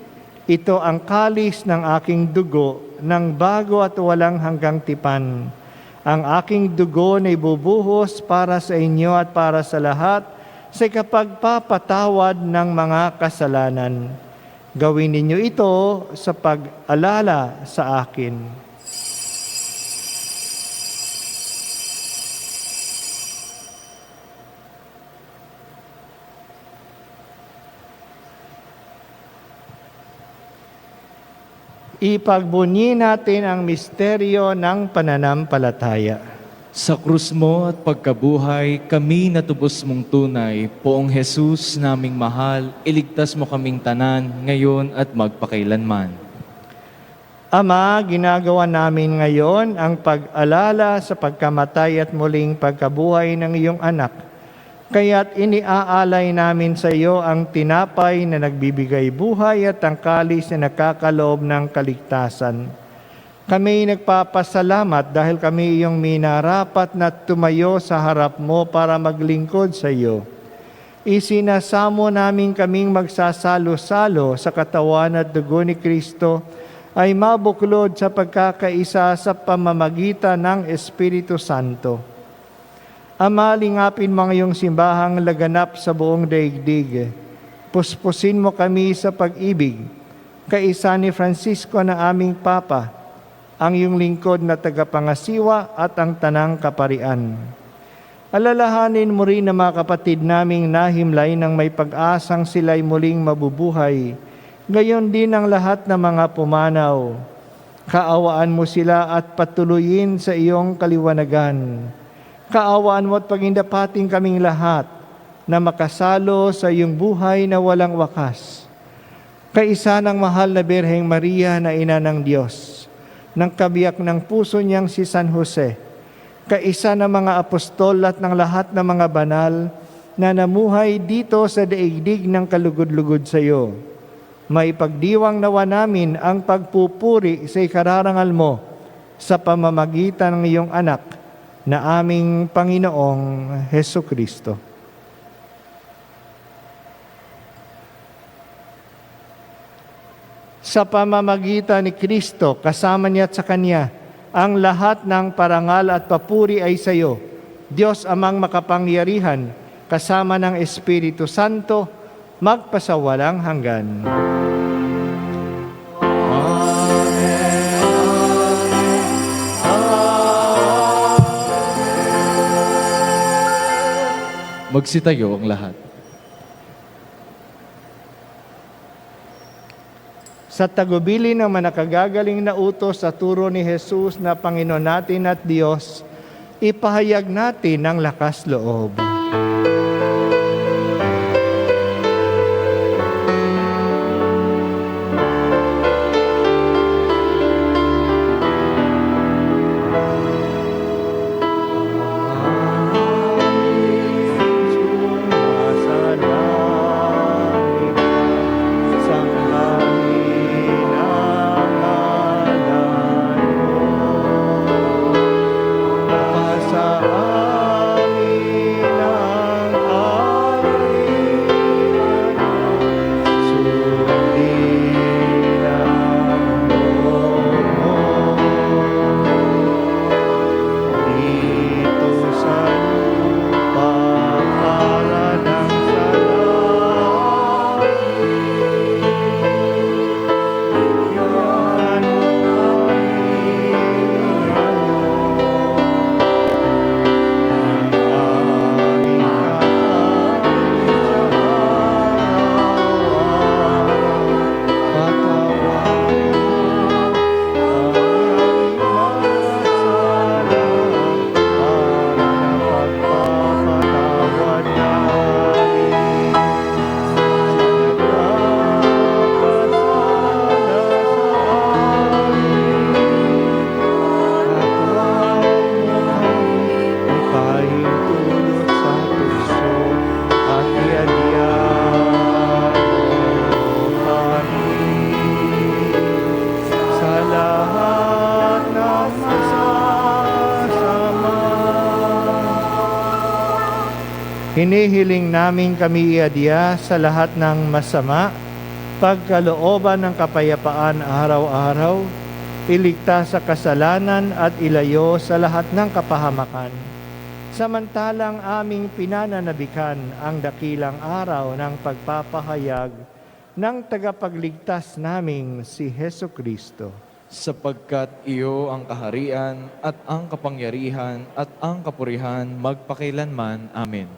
ito ang kalis ng aking dugo ng bago at walang hanggang tipan. Ang aking dugo na ibubuhos para sa inyo at para sa lahat, sa kapagpapatawad ng mga kasalanan. Gawin ninyo ito sa pag-alala sa akin." Ipagbunyi natin ang misteryo ng pananampalataya. Sa krus mo at pagkabuhay, kami natubos mong tunay. Poong Jesus naming mahal, iligtas mo kaming tanan, ngayon at magpakailanman. Ama, ginagawa namin ngayon ang pag-alala sa pagkamatay at muling pagkabuhay ng iyong anak. Kaya't iniaalay namin sa iyo ang tinapay na nagbibigay buhay at ang kalis na nakakaloob ng kaligtasan. Kami nagpapasalamat dahil kami iyong minarapat na tumayo sa harap mo para maglingkod sa iyo. Isinasamo namin kaming magsasalo-salo sa katawan at dugo ni Kristo ay mabuklod sa pagkakaisa sa pamamagitan ng Espiritu Santo. Ama, lingapin mo ang iyong simbahang laganap sa buong daigdig. Puspusin mo kami sa pag-ibig, kaisa ni Francisco na aming Papa, ang iyong lingkod na tagapangasiwa at ang tanang kaparian. Alalahanin mo rin na mga kapatid naming nahimlay ng may pag-asang sila'y muling mabubuhay. Gayon din ang lahat ng mga pumanaw. Kaawaan mo sila at patuloyin sa iyong kaliwanagan. Kaawaan mo at pagindapating kaming lahat na makasalo sa iyong buhay na walang wakas. Kaisa ng mahal na Birheng Maria na Ina ng Diyos, ng kabiyak ng puso niyang si San Jose, kaisa ng mga apostol at ng lahat ng mga banal na namuhay dito sa daigdig ng kalugod-lugod sa iyo. Maipagdiwang nawa namin ang pagpupuri sa ikararangal mo sa pamamagitan ng iyong anak na aming Panginoong Hesukristo. Sa pamamagitan ni Kristo, kasama niya at sa Kanya, ang lahat ng parangal at papuri ay sa iyo, Diyos Amang makapangyarihan, kasama ng Espiritu Santo, magpasawalang hanggan. Magsitayo ang lahat. Sa tagubili ng manakagagaling na utos sa turo ni Jesus na Panginoon natin at Diyos, ipahayag natin ang lakas loob. Hinihiling namin kami iadya sa lahat ng masama, pagkalooban ng kapayapaan araw-araw, iligtas sa kasalanan at ilayo sa lahat ng kapahamakan. Samantalang aming pinananabikan ang dakilang araw ng pagpapahayag ng tagapagligtas naming si Heso Kristo. Sapagkat iyo ang kaharian at ang kapangyarihan at ang kapurihan magpakailanman. Amen.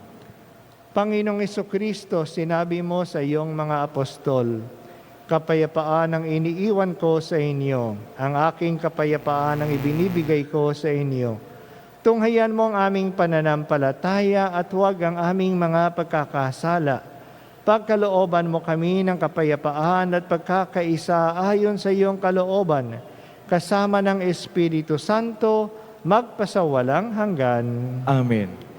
Panginoong Kristo, sinabi mo sa iyong mga apostol, kapayapaan ang iniiwan ko sa inyo, ang aking kapayapaan ang ibinibigay ko sa inyo. Tunghayan mo ang aming pananampalataya at huwag ang aming mga pagkakasala. Pagkalooban mo kami ng kapayapaan at pagkakaisa ayon sa iyong kalooban, kasama ng Espiritu Santo, magpasawalang hanggan. Amen.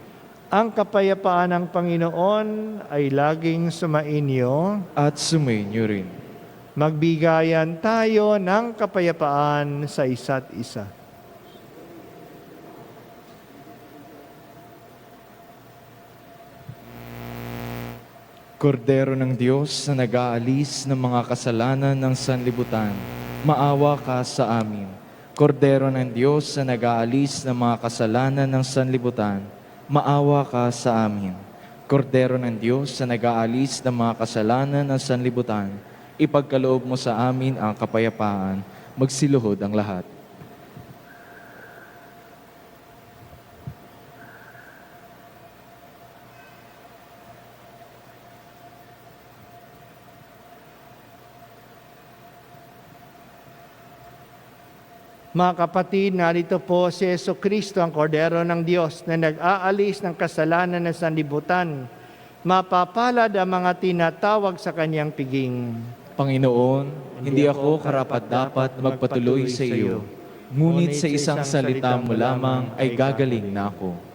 Ang kapayapaan ng Panginoon ay laging sumainyo. At sumainyo rin. Magbigayan tayo ng kapayapaan sa isa't isa. Kordero ng Diyos na nag-aalis ng mga kasalanan ng sanlibutan, maawa ka sa amin. Kordero ng Diyos na nag-aalis ng mga kasalanan ng sanlibutan, maawa ka sa amin. Kordero ng Diyos na nag-aalis ng mga kasalanan ng sanlibutan, ipagkaloob mo sa amin ang kapayapaan. Magsiluhod ang lahat. Mga kapatid, narito po si Heso Kristo, ang Kordero ng Diyos na nag-aalis ng kasalanan ng sanlibutan. Mapapalad ang mga tinatawag sa kanyang piging. Panginoon, hindi ako karapat-dapat magpatuloy sa iyo, ngunit sa isang salita mo lamang ay gagaling na ako.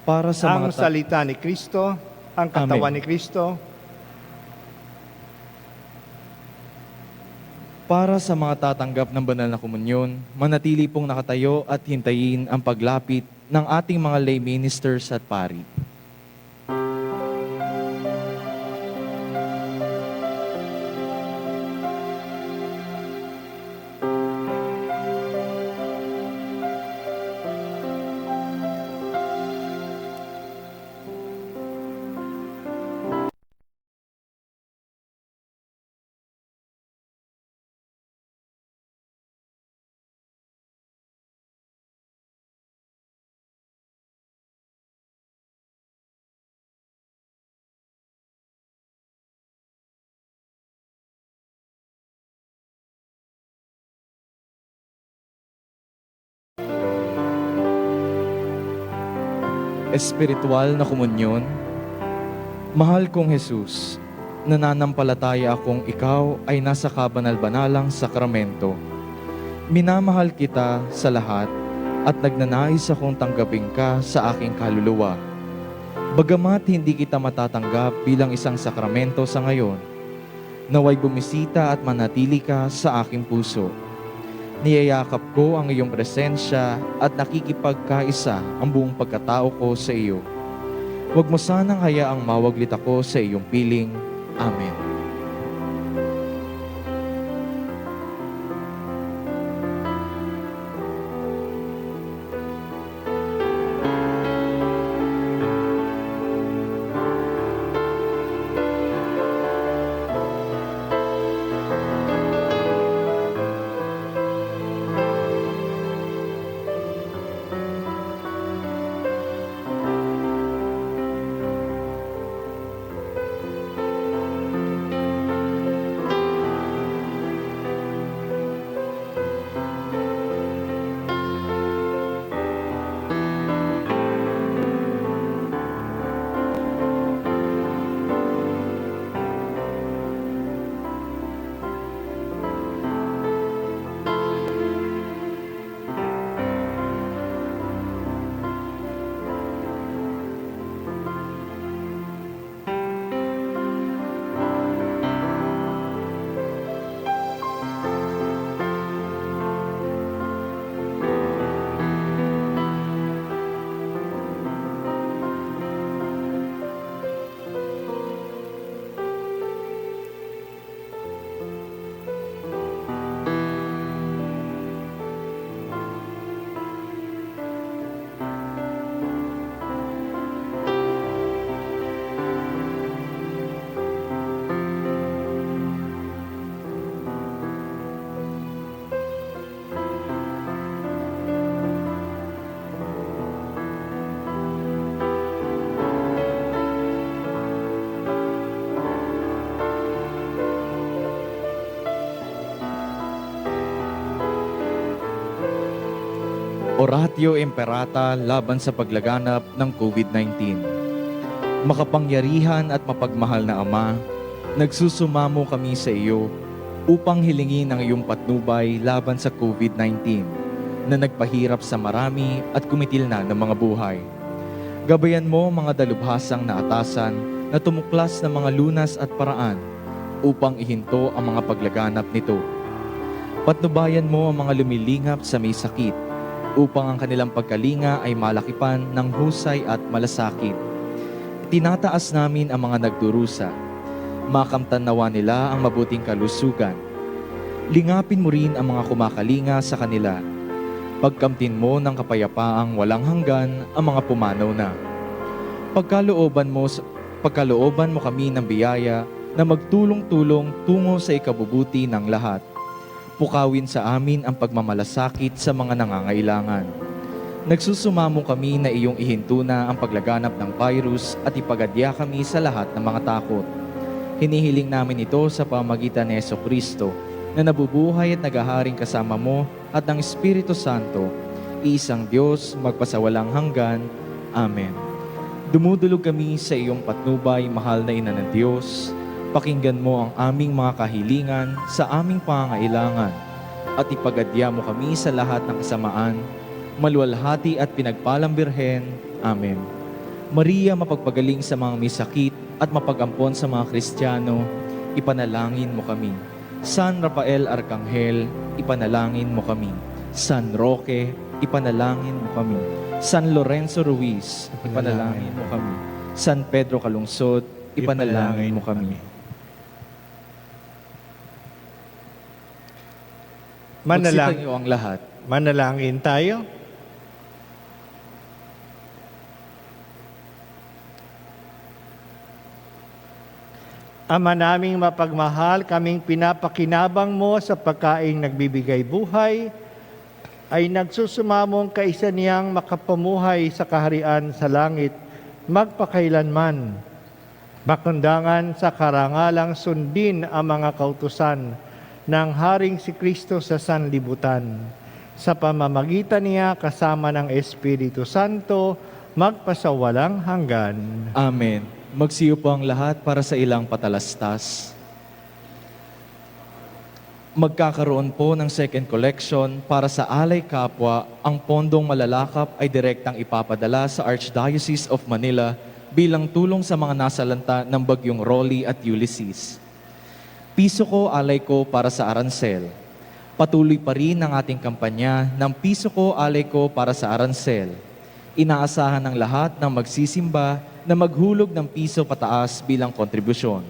Para sa Ang mga salita ni Kristo, ang katawan Amen. ni Kristo, Para sa mga tatanggap ng banal na komunyon, manatili pong nakatayo at hintayin ang paglapit ng ating mga lay ministers at pari. Espiritual na komunyon. Mahal kong Jesus, nananampalataya akong ikaw ay nasa kabanal-banalang sakramento. Minamahal kita sa lahat at nagnanais akong tanggapin ka sa aking kaluluwa. Bagamat hindi kita matatanggap bilang isang sakramento sa ngayon, naway bumisita at manatili ka sa aking puso. Niyayakap ko ang iyong presensya at nakikipagkaisa ang buong pagkatao ko sa iyo. Huwag mo sanang hayaang mawaglit ako sa iyong piling. Amen. Oratio Imperata laban sa paglaganap ng COVID-19. Makapangyarihan at mapagmahal na Ama, nagsusumamo kami sa iyo upang hilingin ang iyong patnubay laban sa COVID-19 na nagpahirap sa marami at kumitil na ng mga buhay. Gabayan mo mga dalubhasang na atasan na tumuklas ng mga lunas at paraan upang ihinto ang mga paglaganap nito. Patnubayan mo ang mga lumilingap sa may sakit upang ang kanilang pagkalinga ay malakipan ng husay at malasakit. Tinataas namin ang mga nagdurusa. Makamtan nawa nila ang mabuting kalusugan. Lingapin mo rin ang mga kumakalinga sa kanila. Pagkamtin mo ng kapayapaang walang hanggan ang mga pumanaw na. Pagkalooban mo kami ng biyaya na magtulong-tulong tungo sa ikabubuti ng lahat. Pukawin sa amin ang pagmamalasakit sa mga nangangailangan. Nagsusumamo kami na iyong ihinto na ang paglaganap ng virus at ipagadya kami sa lahat ng mga takot. Hinihiling namin ito sa pamagitan ni Jesucristo na nabubuhay at nagaharing kasama mo at ng Espiritu Santo, iisang Diyos magpasawalang hanggan. Amen. Dumudulog kami sa iyong patnubay, mahal na Ina ng Diyos. Pakinggan mo ang aming mga kahilingan sa aming pangangailangan at ipagadya mo kami sa lahat ng kasamaan, maluwalhati at pinagpalang Birhen. Amen. Maria, mapagpagaling sa mga may sakit at mapag-ampon sa mga Kristiyano, ipanalangin mo kami. San Rafael Arcangel, ipanalangin mo kami. San Roque, ipanalangin mo kami. San Lorenzo Ruiz, ipanalangin mo kami. San Pedro Calungsod, ipanalangin mo kami. Magsitayo ang lahat. Manalangin tayo. Ama naming mapagmahal, kaming pinapakinabang mo sa pagkaing nagbibigay buhay, ay nagsusumamong kaisa niyang makapamuhay sa kaharian sa langit, magpakailanman. Makundangan sa karangalang sundin ang mga kautusan ng Haring si Kristo sa sanlibutan. Sa pamamagitan niya kasama ng Espiritu Santo, magpasawalang hanggan. Amen. Magsiyo po ang lahat para sa ilang patalastas. Magkakaroon po ng second collection para sa Alay Kapwa. Ang pondong malalakap ay direktang ipapadala sa Archdiocese of Manila bilang tulong sa mga nasalanta ng bagyong Rolly at Ulysses. Piso ko, alay ko para sa Arancel. Patuloy pa rin ang ating kampanya ng Piso ko, alay ko para sa Arancel. Inaasahan ng lahat ng magsisimba na maghulog ng piso pataas bilang kontribusyon.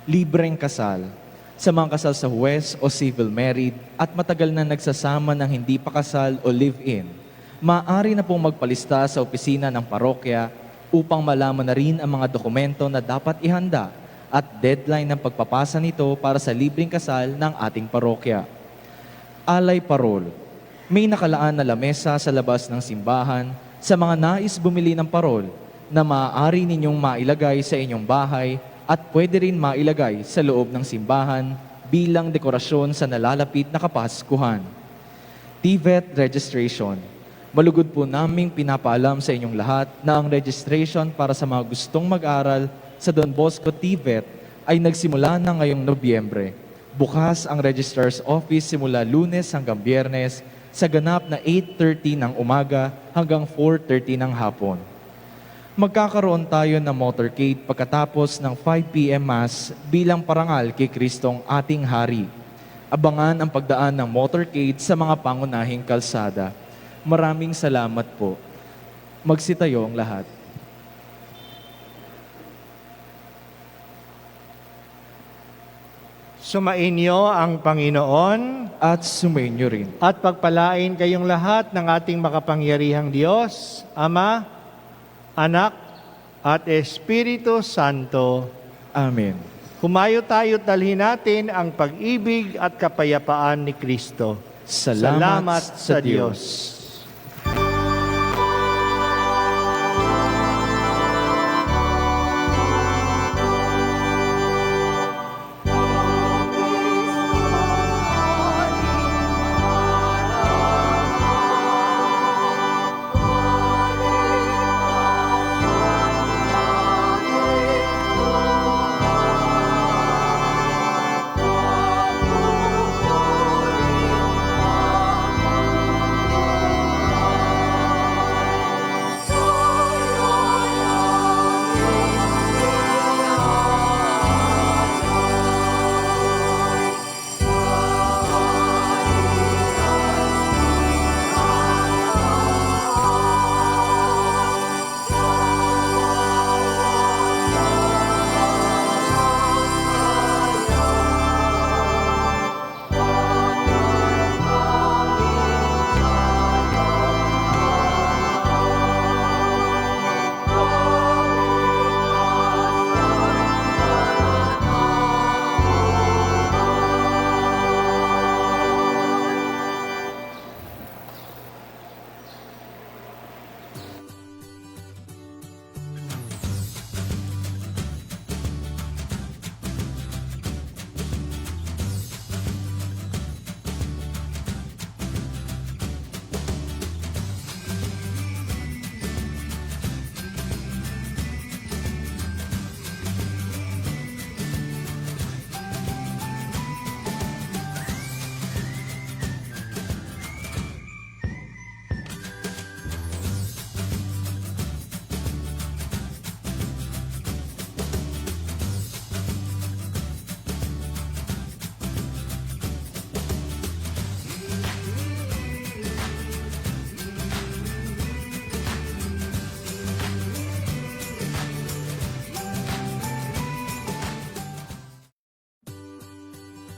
Libreng kasal. Sa mga kasal sa huwes o civil married at matagal na nagsasama ng hindi pa kasal o live-in, maaari na pong magpalista sa opisina ng parokya upang malaman na rin ang mga dokumento na dapat ihanda at deadline ng pagpapasa nito para sa libreng kasal ng ating parokya. Alay parol. May nakalaan na lamesa sa labas ng simbahan sa mga nais bumili ng parol na maaari ninyong mailagay sa inyong bahay at pwede rin mailagay sa loob ng simbahan bilang dekorasyon sa nalalapit na Kapaskuhan. TVET registration. Malugod po naming pinapaalam sa inyong lahat na ang registration para sa mga gustong mag-aral sa Don Bosco TVET ay nagsimula na ngayong Nobyembre. Bukas ang Registrar's Office simula Lunes hanggang Biyernes sa ganap na 8:30 ng umaga hanggang 4:30 ng hapon. Magkakaroon tayo ng motorcade pagkatapos ng 5 p.m. Mass bilang parangal kay Kristong ating Hari. Abangan ang pagdaan ng motorcade sa mga pangunahing kalsada. Maraming salamat po. Magsitayo ang lahat. Sumainyo ang Panginoon At sumainyo rin. at pagpalain kayong lahat ng ating makapangyarihang Diyos, Ama, Anak, at Espiritu Santo. Amen. Humayo tayo at dalhin natin ang pag-ibig at kapayapaan ni Kristo. Salamat sa Diyos.